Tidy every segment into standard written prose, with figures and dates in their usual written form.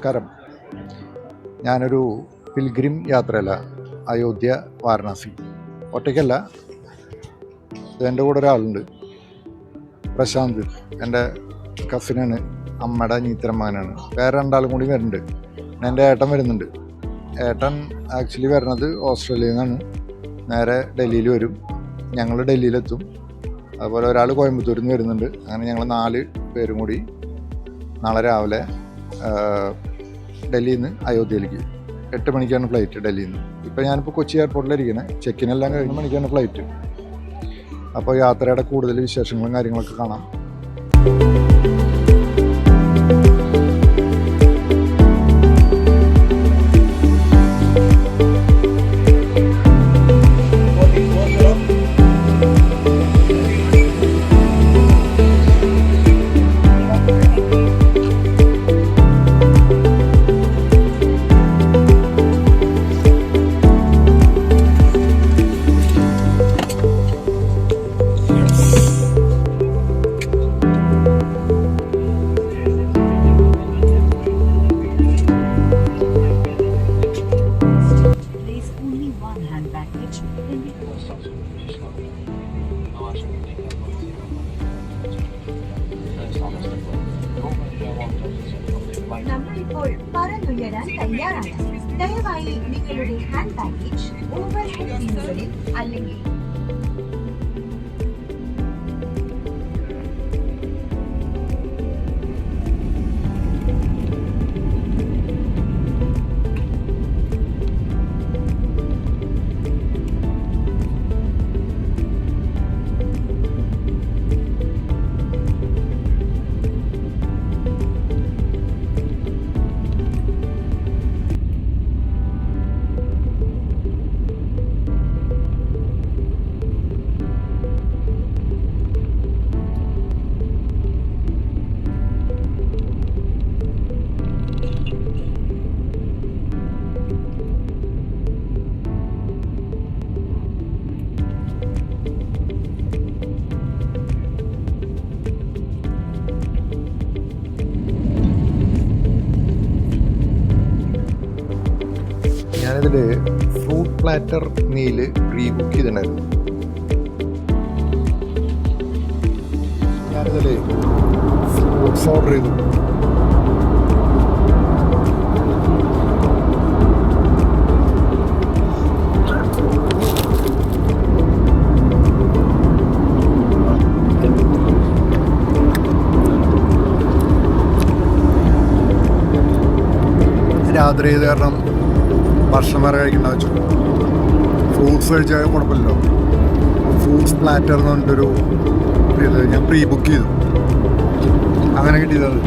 നമസ്കാരം. ഞാനൊരു പിൽഗ്രിം യാത്രയല്ല, അയോധ്യ വാരണാസി. ഒറ്റയ്ക്കല്ല, എൻ്റെ കൂടെ ഒരാളുണ്ട്, പ്രശാന്ത്. എൻ്റെ കസിനാണ്, അമ്മയുടെ അനിയത്തിയുടെ മകനാണ്. വേറെ രണ്ടാളും കൂടി വരുന്നുണ്ട്. എൻ്റെ ഏട്ടൻ വരുന്നുണ്ട്. ഏട്ടൻ ആക്ച്വലി വരുന്നത് ഓസ്ട്രേലിയയിൽ നിന്നാണ്. നേരെ ഡൽഹിയിൽ വരും, ഞങ്ങൾ ഡൽഹിയിലെത്തും. അതുപോലെ ഒരാൾ കോയമ്പത്തൂരിൽ നിന്ന് വരുന്നുണ്ട്. അങ്ങനെ ഞങ്ങൾ 4 പേരും കൂടി നാളെ രാവിലെ ഡൽഹിയിൽ നിന്ന് അയോധ്യയിലേക്ക് 8 മണിക്കാണ് ഫ്ലൈറ്റ് ഡൽഹിയിൽ നിന്ന്. ഇപ്പോൾ ഞാനിപ്പോൾ കൊച്ചി എയർപോർട്ടിലിരിക്കുന്നത്. ചെക്കിനെല്ലാം കഴിഞ്ഞ മണിക്കാണ് ഫ്ലൈറ്റ്. അപ്പോൾ യാത്രയുടെ കൂടുതൽ വിശേഷങ്ങളും കാര്യങ്ങളൊക്കെ കാണാം. നമ്മളിപ്പോൾ പറന്നുയരാൻ തയ്യാറാണ്. ദയവായി നിങ്ങളുടെ ഹാൻഡ് ബാഗേജ് ഓവർ ഹെഡ് ബിന്നുകളിൽ അല്ലെങ്കിൽ ഞാനിതിൽ fruit platter meal pre book ചെയ്തിട്ടുണ്ടായിരുന്നു. ഞാനിതിൽ ഫ്രൂട്ട്സ് ഓർഡർ ചെയ്തു. രാത്രി ചെയ്ത് കാരണം ഭക്ഷണം വേറെ കഴിക്കേണ്ട വെച്ചു. ഫ്രൂട്ട്സ് കഴിച്ചാൽ കുഴപ്പമില്ലല്ലോ. ഫ്രൂട്ട്സ് പ്ലാറ്റർ എന്ന് പറഞ്ഞിട്ടൊരു ഇത് ഞാൻ പ്രീ ബുക്ക് ചെയ്തു. അങ്ങനെ കിട്ടിയതാണ്.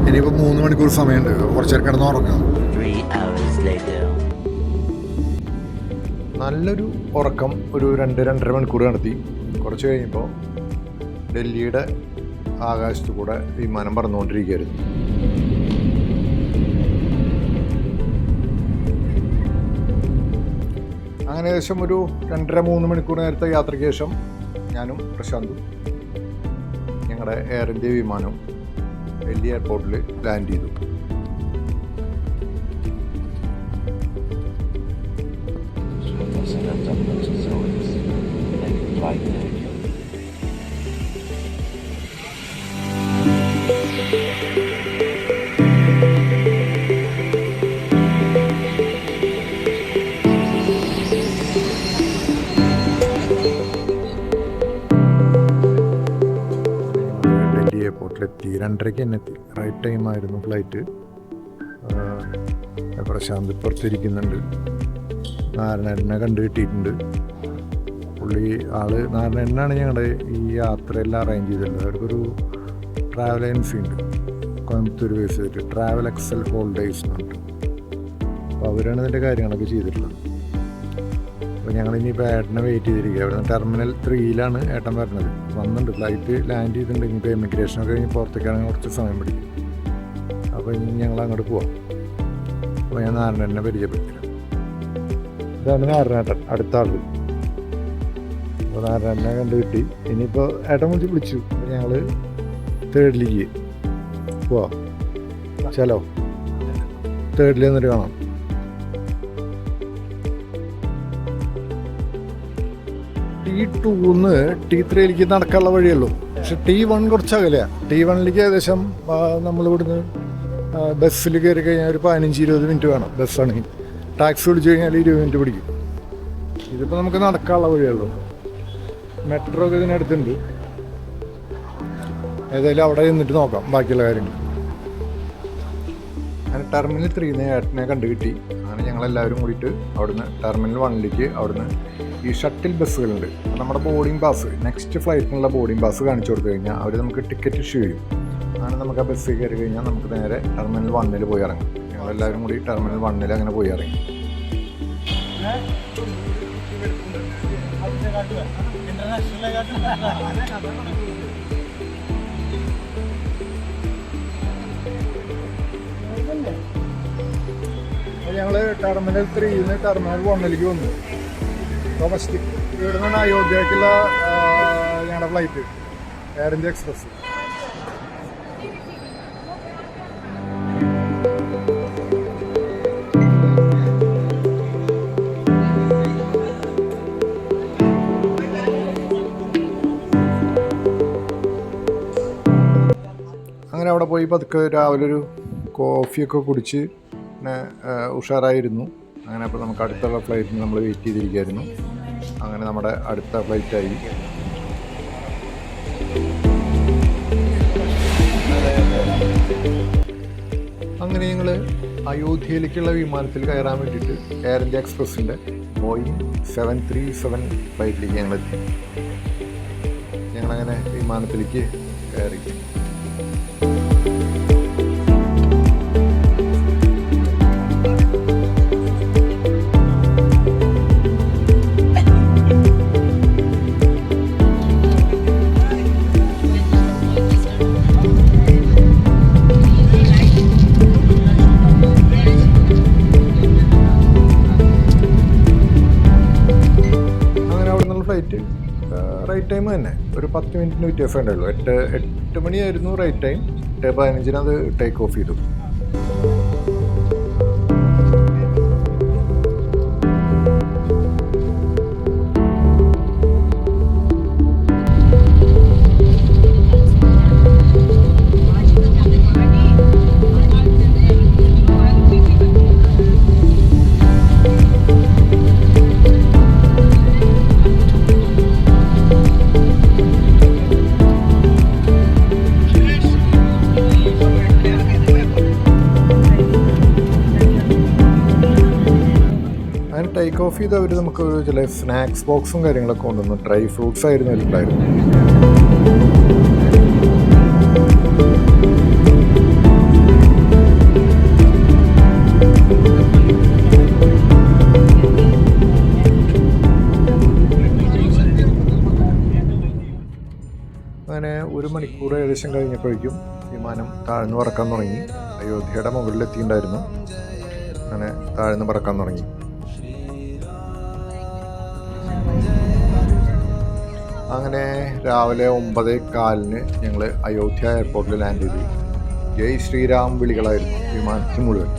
ഇനിയിപ്പോൾ 3 മണിക്കൂർ സമയമുണ്ട്. കുറച്ച് നേരം കിടന്ന് ഉറങ്ങാം. നല്ലൊരു ഉറക്കം ഒരു 2-2.5 മണിക്കൂർ നടത്തി. കുറച്ച് കഴിഞ്ഞപ്പോൾ ഡൽഹിയുടെ ആകാശത്തു കൂടെ വിമാനം പറന്നുകൊണ്ടിരിക്കുകയായിരുന്നു. അങ്ങനെ ഏകദേശം ഒരു 2.5-3 മണിക്കൂർ നേരത്തെ യാത്രയ്ക്ക് ശേഷം ഞാനും പ്രശാന്തും ഞങ്ങളുടെ എയർ ഇന്ത്യ വിമാനവും ഡൽഹി എയർപോർട്ടിൽ ലാൻഡ് ചെയ്തു. എയർപോർട്ടിലെത്തി 2:30 തന്നെ എത്തി. റൈറ്റ് ടൈമായിരുന്നു ഫ്ലൈറ്റ്. പ്രശാന്ത് പുറത്തിരിക്കുന്നുണ്ട്. നാരായണനെ കണ്ടു കിട്ടിയിട്ടുണ്ട്. പുള്ളി നാരായണനാണ് ഞങ്ങളുടെ ഈ യാത്രയെല്ലാം അറേഞ്ച് ചെയ്തിട്ടുള്ളത്. അവർക്കൊരു ട്രാവൽ ഏജൻസി ഉണ്ട് കോയമ്പത്തൂർ ബേസ് ചെയ്തിട്ട്, ട്രാവൽ എക്സൽ ഹോളിഡേയ്സ് എന്ന് പറഞ്ഞിട്ട്. അപ്പോൾ അവരാണ് ഇതിൻ്റെ കാര്യങ്ങളൊക്കെ ചെയ്തിട്ടുള്ളത്. അപ്പോൾ ഞങ്ങളിനിയിപ്പോൾ ഏട്ടനെ വെയിറ്റ് ചെയ്തിരിക്കുക. അവിടെ നിന്ന് ടെർമിനൽ 3 ഏട്ടൻ വരുന്നത്. വന്നിട്ടുണ്ട്, ഫ്ലൈറ്റ് ലാൻഡ് ചെയ്തിട്ടുണ്ട്. ഇനിയിപ്പോൾ എമിഗ്രേഷനൊക്കെ കഴിഞ്ഞ് പുറത്തേക്കാണെങ്കിൽ കുറച്ച് സമയം പിടിക്കും. അപ്പോൾ ഇനി ഞങ്ങൾ അങ്ങോട്ട് പോവാം. അപ്പോൾ ഞാൻ നാരായണനെ പരിചയപ്പെടുത്തില്ല. ഇതാണ് നാരായണേട്ടൻ, അടുത്ത ആൾ. അപ്പോൾ നാരായണനെ കണ്ടു കിട്ടി. ഇനിയിപ്പോൾ ഏട്ടൻ വിളിച്ചു. അപ്പോൾ ഞങ്ങൾ തേർഡിലേക്ക് പോവാം. ചലോ, തേർഡിൽ നിന്നിട്ട് കാണാം. T2 T3 നടക്കാനുള്ള വഴിയുള്ളൂ. പക്ഷെ T1 കുറച്ച് അകലെയാണ്. T1 ഏകദേശം നമ്മളിവിടുന്ന് ബസ്സിൽ കയറി കഴിഞ്ഞാൽ ഒരു 15-20 മിനിറ്റ് വേണം. ബസ്സാണെങ്കിൽ ടാക്സി വിളിച്ചു കഴിഞ്ഞാൽ 20 മിനിറ്റ് പിടിക്കും. ഇതിപ്പോൾ നമുക്ക് നടക്കാനുള്ള വഴിയുള്ളൂ. മെട്രോ ഒക്കെ ഇതിനടുത്തുണ്ട്. ഏതായാലും അവിടെ നിന്നിട്ട് നോക്കാം ബാക്കിയുള്ള കാര്യങ്ങൾ. അങ്ങനെ ടെർമിനൽ 3 ഏട്ടനെ കണ്ടു കിട്ടി. അങ്ങനെ ഞങ്ങളെല്ലാവരും കൂടിയിട്ട് അവിടുന്ന് ടെർമിനൽ 1 അവിടുന്ന് ഈ ഷട്ടിൽ ബസ്സുകളുണ്ട്. നമ്മുടെ ബോർഡിംഗ് പാസ്, നെക്സ്റ്റ് ഫ്ലൈറ്റിനുള്ള ബോർഡിംഗ് പാസ് കാണിച്ചു കൊടുത്തു കഴിഞ്ഞാൽ അവർ നമുക്ക് ടിക്കറ്റ് ഇഷ്യൂ ചെയ്യും. അങ്ങനെ നമുക്ക് ആ ബസ്സിൽ കയറി കഴിഞ്ഞാൽ നമുക്ക് നേരെ ടെർമിനൽ 1 പോയി ഇറങ്ങാം. ഞങ്ങളെല്ലാവരും കൂടി ടെർമിനൽ 1 അങ്ങനെ പോയി ഇറങ്ങി. ഞങ്ങൾ ടെർമിനൽ 3 ടെർമിനൽ 1 വന്നു. ഡൊമസ്റ്റിക് ഇവിടെ നിന്നാണ് അയോധ്യക്കുള്ള ഞങ്ങളുടെ ഫ്ലൈറ്റ്, എയർ ഇന്ത്യ എക്സ്പ്രസ്. അങ്ങനെ അവിടെ പോയി പതുക്കെ രാവിലെ ഒരു കോഫിയൊക്കെ കുടിച്ച് പിന്നെ ഉഷാറായിരുന്നു. അങ്ങനെ അപ്പോൾ നമുക്ക് അടുത്തുള്ള ഫ്ലൈറ്റിന് നമ്മൾ വെയിറ്റ് ചെയ്തിരിക്കുകയായിരുന്നു. അങ്ങനെ നമ്മുടെ അടുത്ത ഫ്ലൈറ്റായി. അങ്ങനെ ഞങ്ങൾ അയോധ്യയിലേക്കുള്ള വിമാനത്തിൽ കയറാൻ വേണ്ടിയിട്ട് എയർ ഇന്ത്യ എക്സ്പ്രസിൻ്റെ ബോയിങ് 737 ഫ്ലൈറ്റിലേക്ക് ഞങ്ങളെത്തി. ഞങ്ങളങ്ങനെ വിമാനത്തിലേക്ക് കയറി. ഫ്ലൈറ്റ് റൈറ്റ് ടൈം തന്നെ ഒരു 10 മിനിറ്റിന് വ്യത്യാസം ഉണ്ടായുള്ളൂ. 8 മണിയായിരുന്നു റൈറ്റ് ടൈം. 8:15 അത് ടേക്ക് ഓഫ് ചെയ്തു. ടേക്ക് ഓഫ് ചെയ്ത് അവർ നമുക്ക് ചില സ്നാക്സ് ബോക്സും കാര്യങ്ങളൊക്കെ കൊണ്ടുവന്നു. ഡ്രൈ ഫ്രൂട്ട്സ് ആയിരുന്നു അതിലുണ്ടായിരുന്നു. അങ്ങനെ 1 മണിക്കൂർ ഏകദേശം കഴിഞ്ഞപ്പോഴേക്കും വിമാനം താഴ്ന്നു പറക്കാൻ തുടങ്ങി. അയോധ്യയുടെ മുകളിലെത്തിയിട്ടുണ്ടായിരുന്നു. അങ്ങനെ താഴ്ന്നു പറക്കാൻ തുടങ്ങി. അങ്ങനെ രാവിലെ 9:15 ഞങ്ങൾ അയോധ്യ എയർപോർട്ടിൽ ലാൻഡ് ചെയ്തു. ജയ് ശ്രീരാം വിളികളായിരുന്നു വിമാനത്തിൽ മുഴുവൻ.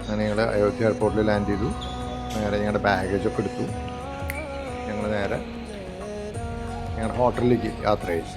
അങ്ങനെ ഞങ്ങൾ അയോധ്യ എയർപോർട്ടിൽ ലാൻഡ് ചെയ്തു. നേരെ ഞങ്ങളുടെ ബാഗേജൊക്കെ എടുത്തു. ഞങ്ങൾ നേരെ ഞങ്ങളുടെ ഹോട്ടലിലേക്ക് യാത്ര ചെയ്തു.